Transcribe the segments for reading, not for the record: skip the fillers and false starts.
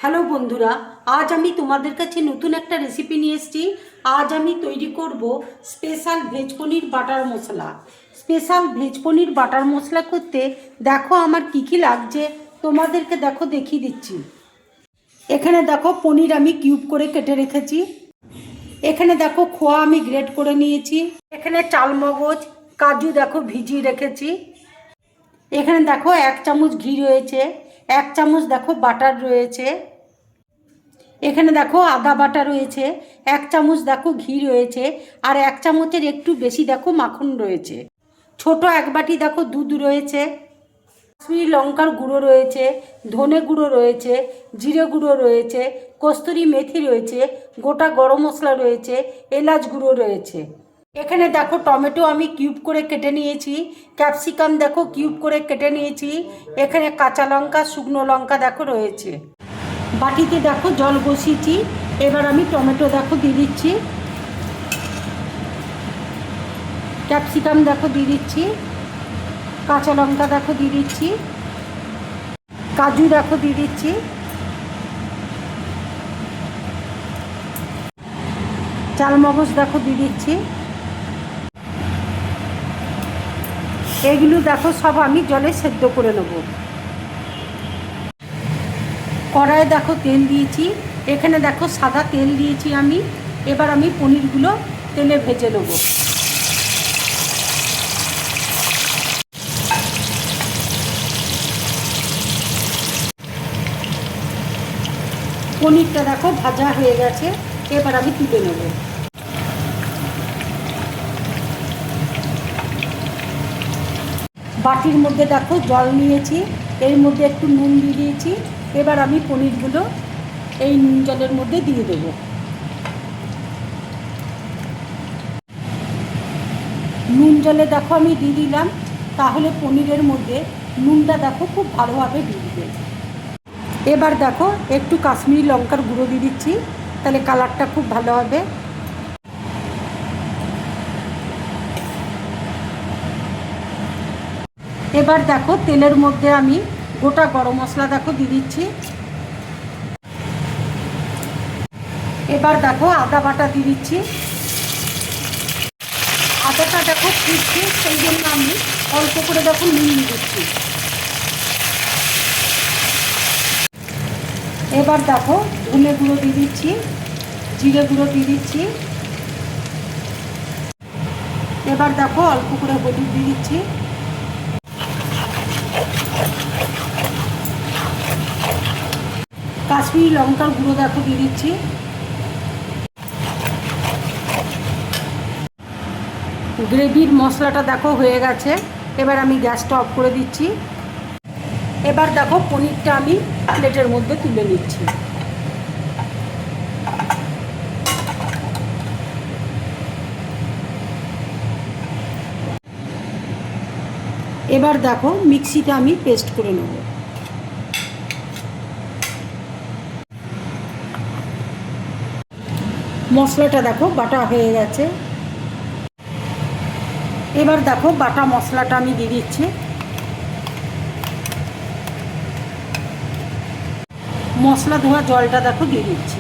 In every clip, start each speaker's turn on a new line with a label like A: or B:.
A: Hello বন্ধুরা, আজ আমি তোমাদের কাছে নতুন একটা রেসিপি নিয়ে এসেছি। আজ আমি তৈরি করব স্পেশাল ভেজ পনির বাটার মশলা। স্পেশাল ভেজ পনির বাটার মশলা করতে দেখো আমার কী কী লাগছে তোমাদেরকে দেখিয়ে দিচ্ছি। এখানে দেখো পনির আমি কিউব করে কেটে রেখেছি। এখানে দেখো খোয়া আমি গ্রেট করে নিয়েছি। এখানে চালমগজ কাজু দেখো ভিজিয়ে রেখেছি। এখানে দেখো 1 চামচ ঘি রয়েছে, 1 চামচ দেখো বাটার রয়েছে। এখানে দেখো আদা বাটা রয়েছে, 1 চামচ দেখো ঘি রয়েছে, আর 1 চামচের একটু বেশি দেখো মাখন রয়েছে। ছোট 1 বাটি দেখো দুধ রয়েছে। কাশ্মীরি লঙ্কার গুঁড়ো রয়েছে, ধনে গুঁড়ো রয়েছে, জিরে গুঁড়ো রয়েছে, কস্তুরি মেথি রয়েছে, গোটা গরম মশলা রয়েছে, এলাচ গুঁড়ো রয়েছে। এখানে দেখো টমেটো আমি কিউব করে কেটে নিয়েছি, ক্যাপসিকাম দেখো কিউব করে কেটে নিয়েছি। এখানে কাঁচা লঙ্কা শুকনো লঙ্কা দেখো রয়েছে। বাটিতে দেখো জল বসিয়েছি। এবার আমি টমেটো দেখো দিয়ে দিচ্ছি, ক্যাপসিকাম দেখো দিয়ে দিচ্ছি, কাঁচা লঙ্কা দেখো দিয়ে দিচ্ছি, কাজু দেখো দিয়ে দিচ্ছি, চালমগজ দেখো দিয়ে দিচ্ছি। এগুলো দেখো সব আমি জলে সেদ্ধ করে নেব। কড়াইয়ে দেখো তেল দিয়েছি, এখানে দেখো সাদা তেল দিয়েছি আমি। এবার আমি পনিরগুলো তেলে ভেজে নেব। পনিরটা দেখো ভাজা হয়ে গেছে, এবার আমি তুলে নেব। বাটির মধ্যে দেখো জল নিয়েছি, এর মধ্যে একটু নুন দিয়ে দিয়েছি। এবার আমি পনিরগুলো এই নুন জলের মধ্যে দিয়ে দেব। নুন জলে দেখো আমি দিয়ে দিলাম, তাহলে পনিরের মধ্যে নুনটা দেখো খুব ভালোভাবে ঢুকবে। এবার দেখো একটু কাশ্মীরি লঙ্কার গুঁড়ো দিয়ে দিচ্ছি, তাহলে কালারটা খুব ভালো হবে। এবার দেখো তেলের মধ্যে আমি গোটা গরম মশলা দেখো দিয়ে দিচ্ছি। এবার দেখো আদা বাটা দিয়ে দিচ্ছি। আদাটা দেখো ফুটছে, সেই জন্য আমি অল্প করে দেখো নুন দিয়ে দিচ্ছি। এবার দেখো ধনে গুঁড়ো দিয়ে দিচ্ছি, জিরে গুঁড়ো দিয়ে দিচ্ছি। এবার দেখো অল্প করে হলুদ দিয়ে দিচ্ছি। কাশ্মীরি লঙ্কার গুঁড়ো দেখো দিয়ে দিচ্ছি। গ্রেভির মশলাটা দেখো হয়ে গেছে, এবার আমি গ্যাসটা অফ করে দিচ্ছি। এবার দেখো পনিরটা আমি প্লেটের মধ্যে তুলে নিচ্ছি। এবার দেখো মিক্সিতে আমি পেস্ট করে নেব। মশলাটা দেখো বাটা হয়ে গেছে। এবার দেখো বাটা মশলাটা আমি দিয়ে দিচ্ছি। মশলা ধোয়া জলটা দেখো দিয়ে দিচ্ছি।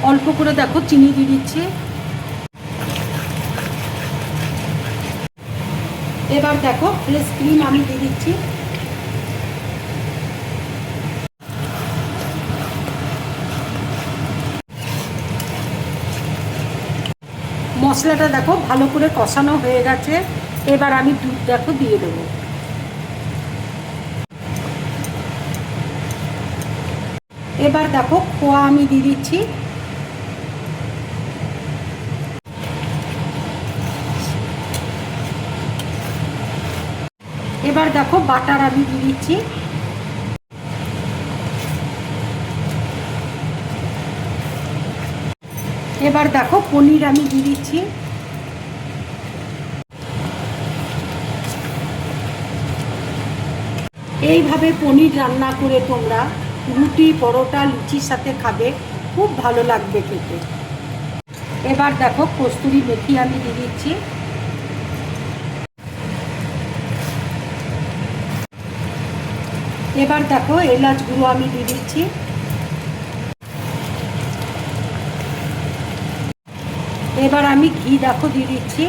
A: অল্প করে দেখো চিনি দিয়ে দিচ্ছি। এবার দেখো ফ্রেশ ক্রিম আমি দিয়ে দিচ্ছি। মশলাটা দেখো ভালো করে কষানো হয়ে গেছে, এবার আমি দুধ দেখো দিয়ে দেবো। এবার দেখো খোয়া আমি দিয়ে দিচ্ছি। এবার দেখো বাটার আমি দিয়ে দিচ্ছি। এবার দেখো পনির আমি দিয়ে দিচ্ছি। এইভাবে পনির রান্না করে তোমরা রুটি পরোটা লুচির সাথে খাবে, খুব ভালো লাগবে খেতে। এবার দেখো কস্তুরি মেথি আমি দিয়ে দিচ্ছি। এবার দেখো এলাচ গুঁড়ো আমি দিয়ে দিচ্ছি। এবার আমি ঘি দেখো দিয়ে দিচ্ছি।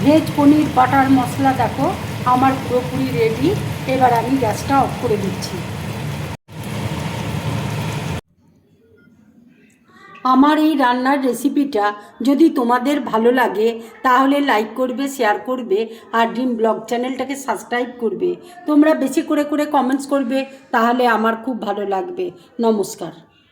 A: ভেজ পনির বাটার মশলা দেখো আমার পুরোপুরি রেডি। এবার আমি গ্যাসটা অফ করে দিচ্ছি। আমার এই রান্নার রেসিপিটা যদি তোমাদের ভালো লাগে তাহলে লাইক করবে, শেয়ার করবে আর ড্রিম ব্লগ চ্যানেলটাকে সাবস্ক্রাইব করবে। তোমরা বেশি করে কমেন্টস করবে, তাহলে আমার খুব ভালো লাগবে। নমস্কার।